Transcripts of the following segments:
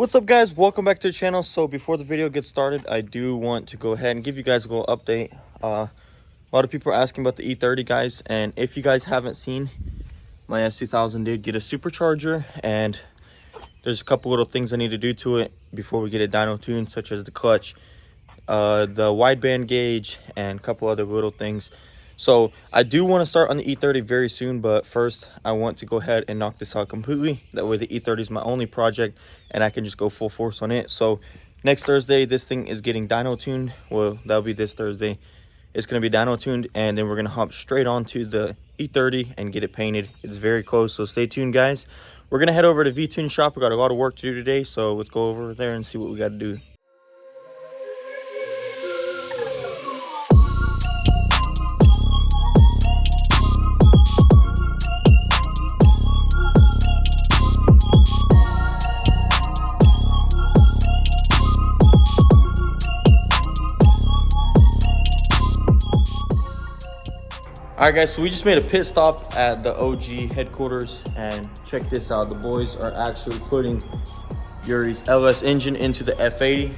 What's up, guys? Welcome back to the channel. So before the video gets started, I do want to go ahead and give you guys a little update. A lot of people are asking about the E30, guys, and if you guys haven't seen, my S2000 did get a supercharger, and there's a couple little things I need to do to it before we get it dyno tuned, such as the clutch, the wideband gauge, and a couple other little things. So I do want to start on the E30 very soon, but first I want to go ahead and knock this out completely. That way the E30 is my only project and I can just go full force on it. So next Thursday, this thing is getting dyno tuned. Well, that'll be this Thursday. It's going to be dyno tuned, and then we're going to hop straight onto the E30 and get it painted. It's very close, so stay tuned, guys. We're going to head over to V-Tune shop. We got a lot of work to do today, so let's go over there and see what we got to do. Alright, guys, so we just made a pit stop at the OG headquarters, and check this out. The boys are actually putting Yuri's LS engine into the F80.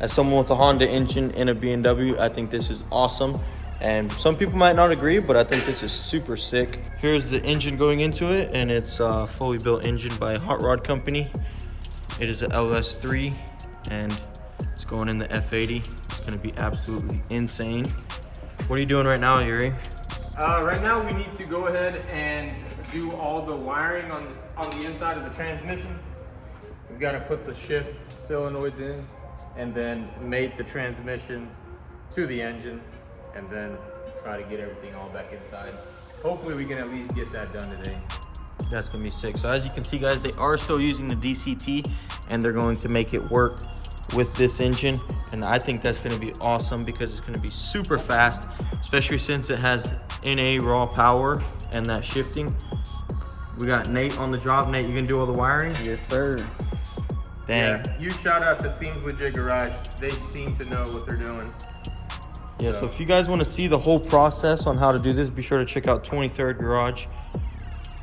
As someone with a Honda engine in a BMW, I think this is awesome. And some people might not agree, but I think this is super sick. Here's the engine going into it, and it's a fully built engine by a hot rod company. It is an LS3, and it's going in the F80. It's gonna be absolutely insane. What are you doing right now, Yuri? Right now we need to go ahead and do all the wiring on the inside of the transmission. We've got to put the shift solenoids in and then mate the transmission to the engine and then try to get everything all back inside. Hopefully we can at least get that done today. That's gonna be sick. So as you can see, guys, they are still using the DCT and they're going to make it work with this engine, and I think that's going to be awesome because it's going to be super fast, especially since it has NA raw power and that shifting. We got Nate on the job. Nate, you gonna do all the wiring? Yes, sir. Dang. Yeah, you shout out to Seems Legit Garage. They seem to know what they're doing. Yeah, so if you guys want to see the whole process on how to do this, be sure to check out 23rd Garage.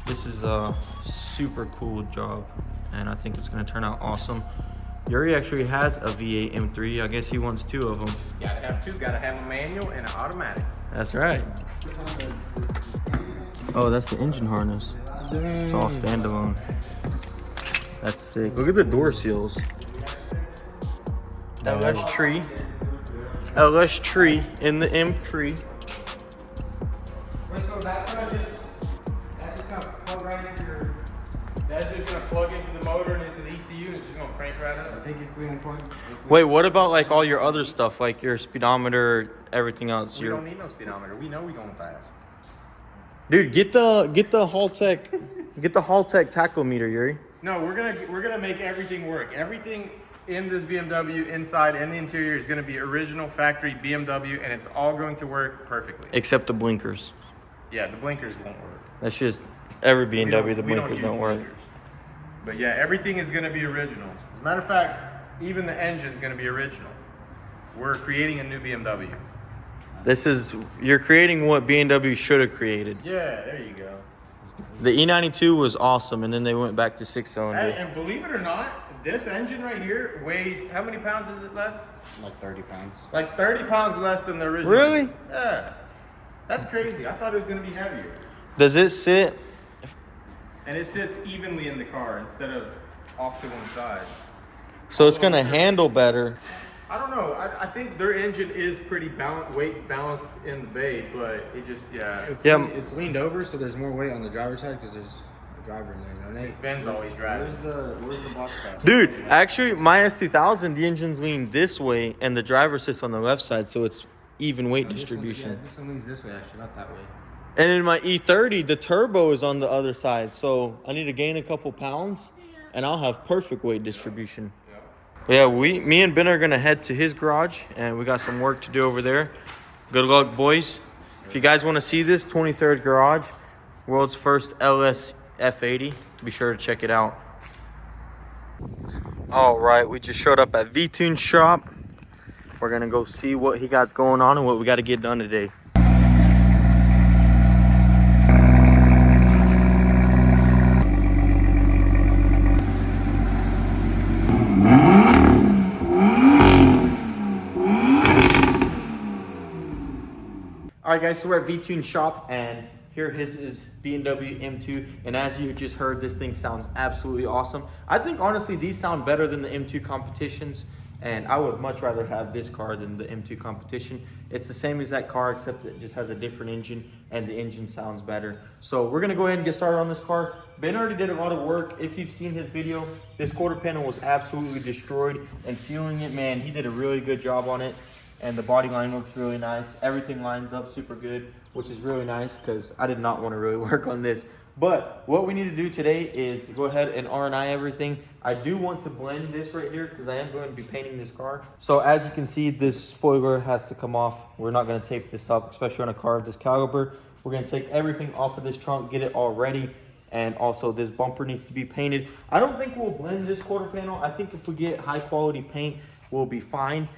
This is a super cool job, and I think it's going to turn out awesome. Yuri actually has a V8 M3. I guess he wants two of them. Gotta have two. Gotta have a manual and an automatic. That's right. Oh, that's the engine harness. It's all standalone. That's sick. Look at the door seals. LS tree. LS tree in the M3. Wait, so that's just gonna plug right into your... That's just gonna plug into the motor and into the ECU, and it's just gonna crank right up. I think if we unplug... Wait, what about like all your other stuff, like your speedometer, everything else? We don't need no speedometer. We know we're going fast. Dude, get the Haltech, get the Haltech tachometer, Yuri. No, we're gonna make everything work. Everything in this BMW, inside and the interior, is gonna be original factory BMW, and it's all going to work perfectly. Except the blinkers. Yeah, the blinkers won't work. That's just every BMW, the blinkers don't work. Blinkers. But yeah, everything is gonna be original. As a matter of fact, even the engine's gonna be original. We're creating a new BMW. You're creating what BMW should have created. Yeah, there you go. The E92 was awesome, and then they went back to 6-cylinder. And believe it or not, this engine right here weighs, how many pounds is it less? Like 30 pounds. Like 30 pounds less than the original. Really? Yeah. That's crazy. I thought it was gonna be heavier. Does it sit? And it sits evenly in the car instead of off to one side. So it's gonna handle better. I don't know. I think their engine is pretty weight balanced in the bay, but it just, It's leaned over, so there's more weight on the driver's side because there's a driver in there. You know? Ben's always driving. Where's the box side? Dude, actually, my S2000, the engine's leaned this way, and the driver sits on the left side, so it's even weight distribution. This one leans this way, actually, not that way. And in my E30, the turbo is on the other side, so I need to gain a couple pounds, and I'll have perfect weight distribution. Yeah, me and Ben are gonna head to his garage, and we got some work to do over there. Good luck, boys. If you guys want to see this, 23rd Garage, world's first LS F80, be sure to check it out. All right, we just showed up at V-Tune shop. We're gonna go see what he got going on and what we got to get done today. All right, guys, so we're at V-Tune shop, and here his is Bmw M2, and as you just heard, this thing sounds absolutely awesome. I think honestly these sound better than the M2 competitions, and I would much rather have this car than the M2 competition. It's the same as that car, except it just has a different engine, and the engine sounds better. So we're gonna go ahead and get started on this car. Ben already did a lot of work. If you've seen his video, this quarter panel was absolutely destroyed, and fueling it, man, he did a really good job on it. And the body line looks really nice. Everything lines up super good, which is really nice because I did not want to really work on this. But what we need to do today is go ahead and R&I everything. I do want to blend this right here because I am going to be painting this car. So as you can see, this spoiler has to come off. We're not going to tape this up, especially on a car of this caliber. We're going to take everything off of this trunk, get it all ready. And also this bumper needs to be painted. I don't think we'll blend this quarter panel. I think if we get high quality paint, we'll be fine.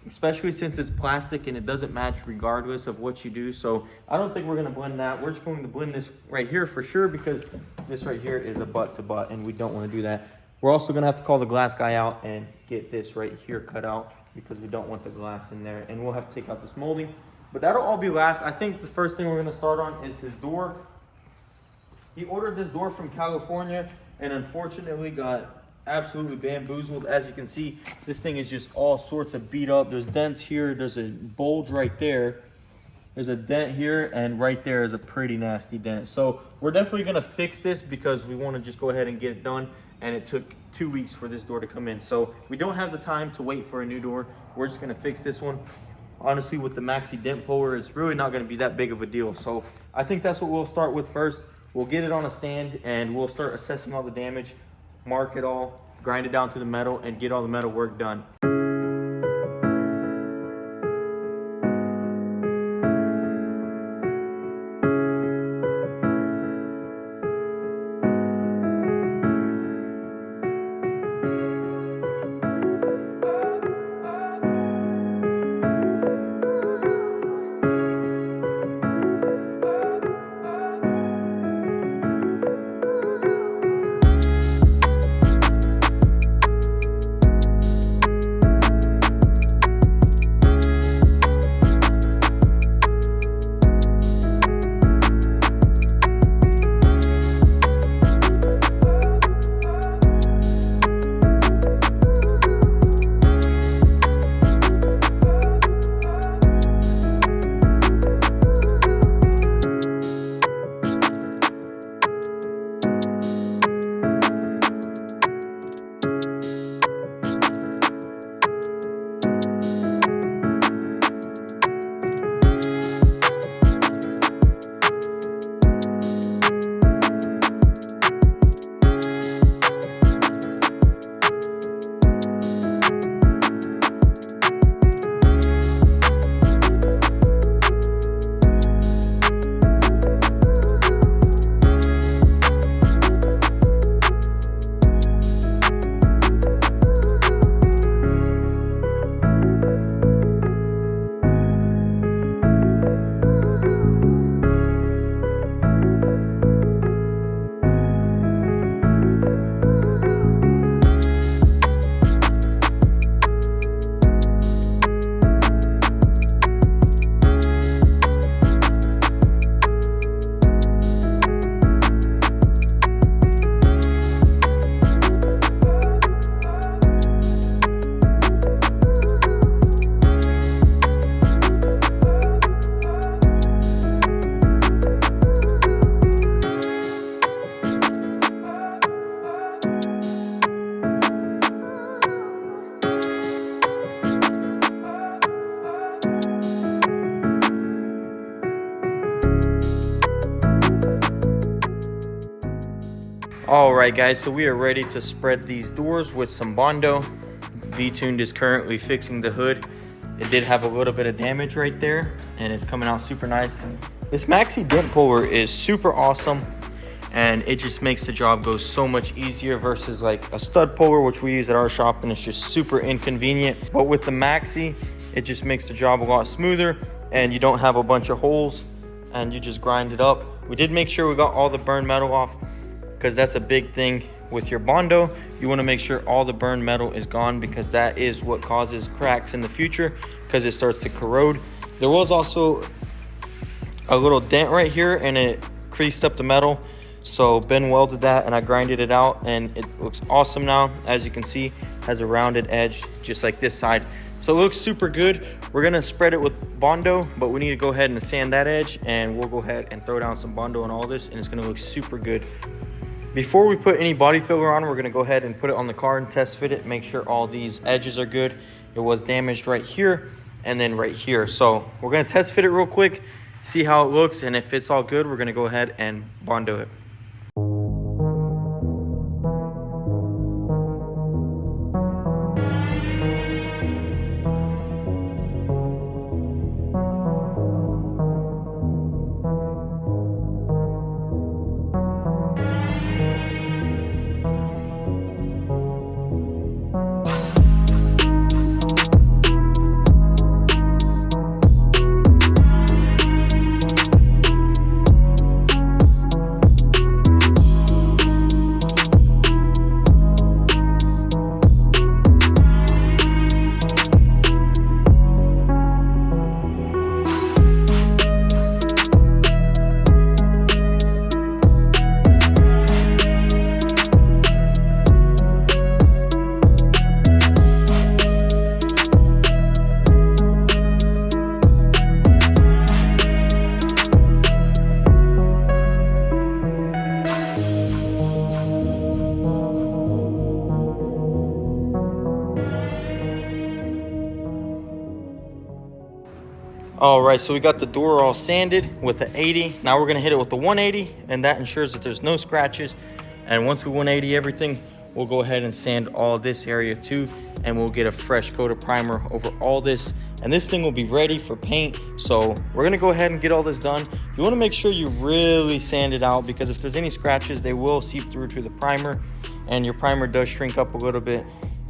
Especially since it's plastic and it doesn't match regardless of what you do. So I don't think we're gonna blend that. We're just going to blend this right here for sure because this right here is a butt to butt and we don't wanna do that. We're also gonna have to call the glass guy out and get this right here cut out because we don't want the glass in there, and we'll have to take out this molding. But that'll all be last. I think the first thing we're gonna start on is his door. He ordered this door from California and unfortunately got absolutely bamboozled. As you can see, this thing is just all sorts of beat up. There's dents here, there's a bulge right there, there's a dent here, and right there is a pretty nasty dent. So we're definitely gonna fix this because we want to just go ahead and get it done, and it took 2 weeks for this door to come in. So we don't have the time to wait for a new door. We're just gonna fix this one. Honestly, with the maxi dent puller, it's really not gonna be that big of a deal. So I think that's what we'll start with first. We'll get it on a stand and we'll start assessing all the damage, mark it all, grind it down to the metal, and get all the metal work done. All right, guys, so we are ready to spread these doors with some Bondo. V-Tuned is currently fixing the hood. It did have a little bit of damage right there, and it's coming out super nice. This maxi dent puller is super awesome, and it just makes the job go so much easier versus like a stud puller, which we use at our shop, and it's just super inconvenient. But with the maxi, it just makes the job a lot smoother, and you don't have a bunch of holes, and you just grind it up. We did make sure we got all the burned metal off, because that's a big thing with your Bondo. You want to make sure all the burned metal is gone, because that is what causes cracks in the future, because it starts to corrode. There was also a little dent right here and it creased up the metal. So Ben welded that and I grinded it out and it looks awesome now. As you can see, has a rounded edge just like this side. So it looks super good. We're gonna spread it with Bondo, but we need to go ahead and sand that edge, and we'll go ahead and throw down some Bondo on all this, and it's gonna look super good. Before we put any body filler on, we're gonna go ahead and put it on the car and test fit it, make sure all these edges are good. It was damaged right here and then right here. So we're gonna test fit it real quick, see how it looks, and if it's all good, we're gonna go ahead and Bondo it. All right, so we got the door all sanded with the 80. Now we're gonna hit it with the 180, and that ensures that there's no scratches. And once we 180 everything, we'll go ahead and sand all this area too, and we'll get a fresh coat of primer over all this. And this thing will be ready for paint. So we're gonna go ahead and get all this done. You wanna make sure you really sand it out, because if there's any scratches, they will seep through to the primer, and your primer does shrink up a little bit,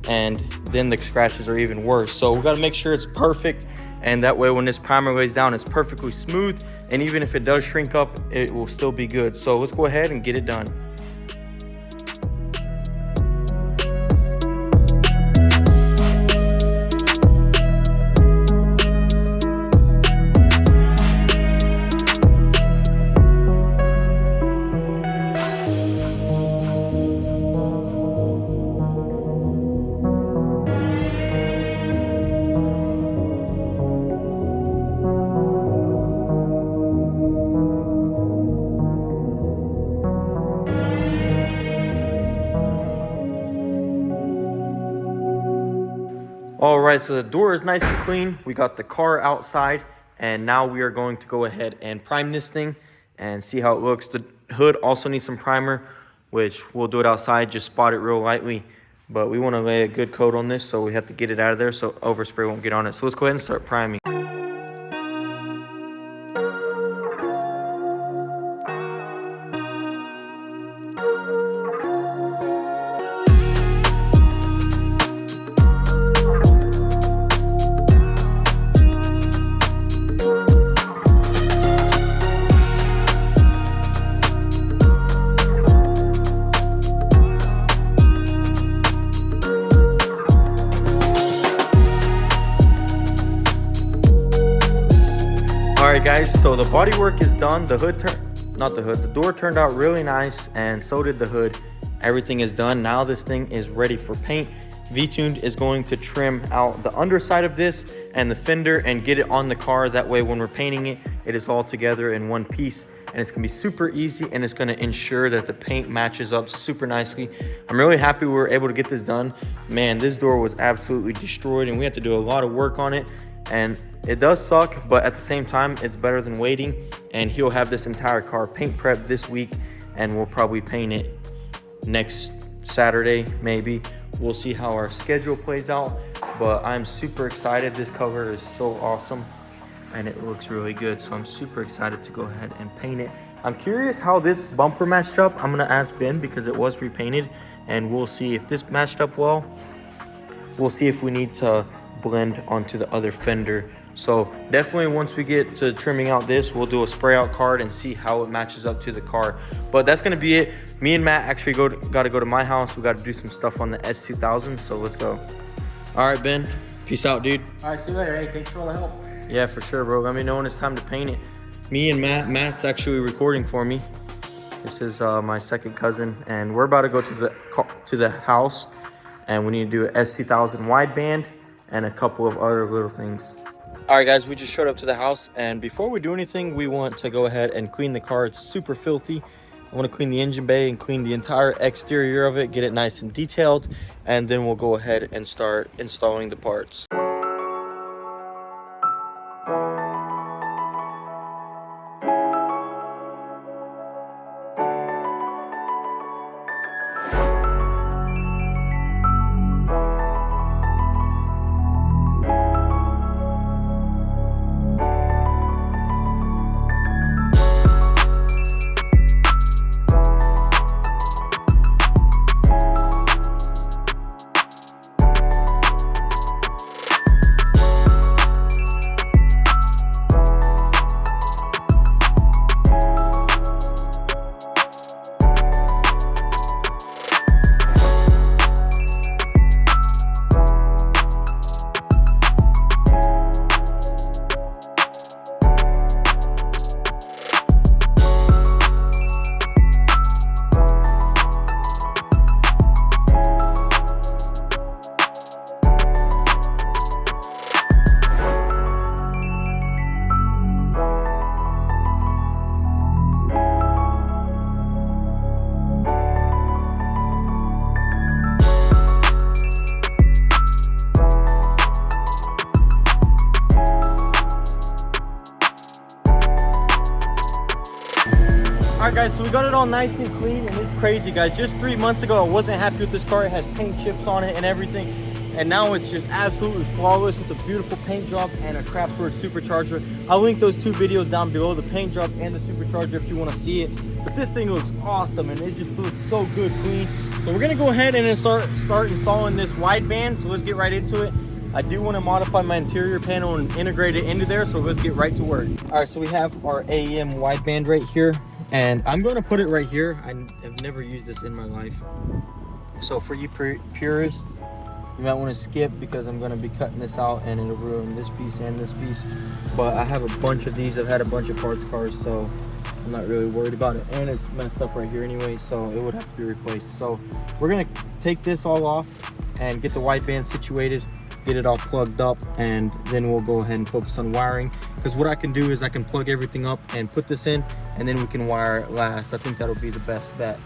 and then the scratches are even worse. So we gotta make sure it's perfect, and that way when this primer lays down, it's perfectly smooth, and even if it does shrink up, it will still be good. So let's go ahead and get it done. All right, so the door is nice and clean. We got the car outside, and now we are going to go ahead and prime this thing and see how it looks. The hood also needs some primer, which we'll do it outside, just spot it real lightly. But we want to lay a good coat on this, so we have to get it out of there so overspray won't get on it. So let's go ahead and start priming. All right guys, so the bodywork is done. The hood the door turned out really nice, and so did the hood. Everything is done. Now this thing is ready for paint. V-Tuned is going to trim out the underside of this and the fender and get it on the car. That way when we're painting it, it is all together in one piece, and it's gonna be super easy, and it's gonna ensure that the paint matches up super nicely. I'm really happy we were able to get this done. Man, this door was absolutely destroyed, and we had to do a lot of work on it, and it does suck, but at the same time, it's better than waiting. And he'll have this entire car paint prep this week, and we'll probably paint it next Saturday, maybe. We'll see how our schedule plays out, but I'm super excited. This cover is so awesome, and it looks really good. So I'm super excited to go ahead and paint it. I'm curious how this bumper matched up. I'm gonna ask Ben because it was repainted, and we'll see if this matched up well. We'll see if we need to blend onto the other fender. So definitely once we get to trimming out this, we'll do a spray out card and see how it matches up to the car. But that's gonna be it. Me and Matt actually gotta go to my house. We gotta do some stuff on the S2000, so let's go. All right, Ben, peace out, dude. All right, see you later. Hey, thanks for all the help. Yeah, for sure, bro. Let me know when it's time to paint it. me and Matt's actually recording for me. This is my second cousin, and we're about to go to the house, and we need to do an S2000 wideband and a couple of other little things. All right, guys, we just showed up to the house, and before we do anything, we want to go ahead and clean the car. It's super filthy. I want to clean the engine bay and clean the entire exterior of it, get it nice and detailed, and then we'll go ahead and start installing the parts. All right, guys, so we got it all nice and clean, and it's crazy, guys. Just 3 months ago, I wasn't happy with this car. It had paint chips on it and everything, and now it's just absolutely flawless with a beautiful paint job and a Kraftwerk supercharger. I'll link those two videos down below, the paint job and the supercharger, if you want to see it. But this thing looks awesome, and it just looks so good clean. So we're gonna go ahead and start installing this wideband. So let's get right into it. I do want to modify my interior panel and integrate it into there, so let's get right to work. All right, so we have our AEM wideband right here, and I'm going to put it right here. I have never used this in my life. So for you purists, you might want to skip, because I'm going to be cutting this out and it'll ruin this piece and this piece. But I have a bunch of these. I've had a bunch of parts cars, so I'm not really worried about it. And it's messed up right here anyway, so it would have to be replaced. So we're going to take this all off and get the wideband situated, get it all plugged up, and then we'll go ahead and focus on wiring. Because what I can do is I can plug everything up and put this in, and then we can wire it last. I think that'll be the best bet.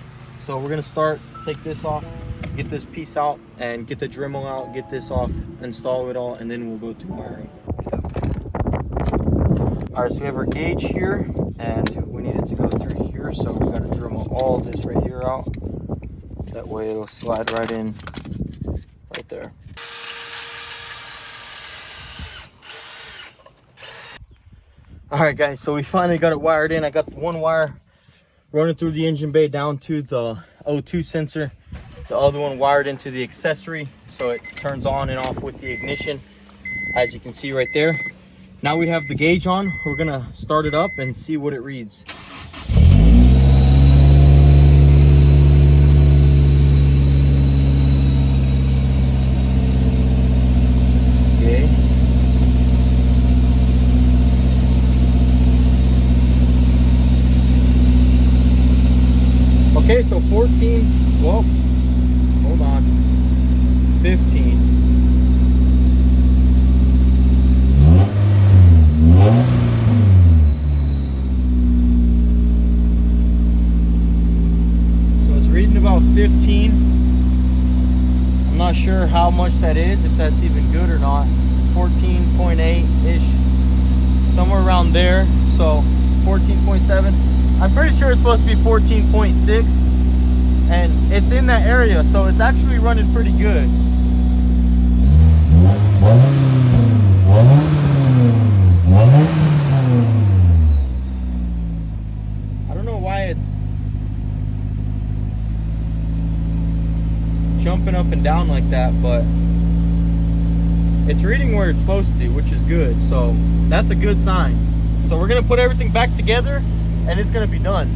So we're gonna take this off, get this piece out, and get the Dremel out, get this off, install it all, and then we'll go to wiring. All right, so we have our gauge here, and we need it to go through here, so we gotta Dremel all this right here out. That way it'll slide right in, right there. All right, guys, so we finally got it wired in. I got one wire running through the engine bay down to the O2 sensor. The other one wired into the accessory, so it turns on and off with the ignition, as you can see right there. Now we have the gauge on. We're gonna start it up and see what it reads. Okay, so 14, well, hold on, 15. So it's reading about 15. I'm not sure how much that is, if that's even good or not. 14.8-ish, somewhere around there. So 14.7. I'm pretty sure it's supposed to be 14.6, and it's in that area, so it's actually running pretty good. I don't know why it's jumping up and down like that, but it's reading where it's supposed to, which is good, so that's a good sign. So we're gonna put everything back together, and it's gonna be done.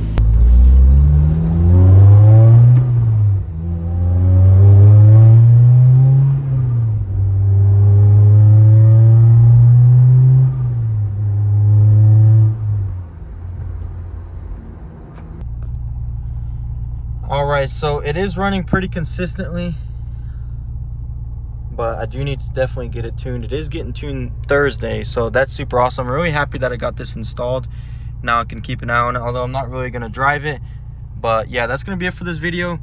guys, so it is running pretty consistently, but I do need to definitely get it tuned. It is getting tuned Thursday, so that's super awesome. I'm really happy that I got this installed. Now I can keep an eye on it, although I'm not really going to drive it. But yeah, that's going to be it for this video.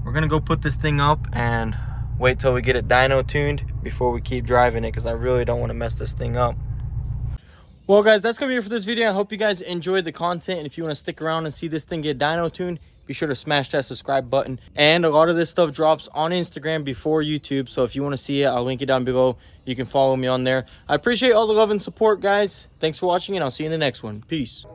We're going to go put this thing up and wait till we get it dyno tuned before we keep driving it, because I really don't want to mess this thing up. Well guys, that's going to be it for this video. I hope you guys enjoyed the content, and if you want to stick around and see this thing get dyno tuned, be sure to smash that subscribe button. And a lot of this stuff drops on Instagram before YouTube, so if you want to see it, I'll link it down below. You can follow me on there. I appreciate all the love and support, guys. Thanks for watching, and I'll see you in the next one. Peace.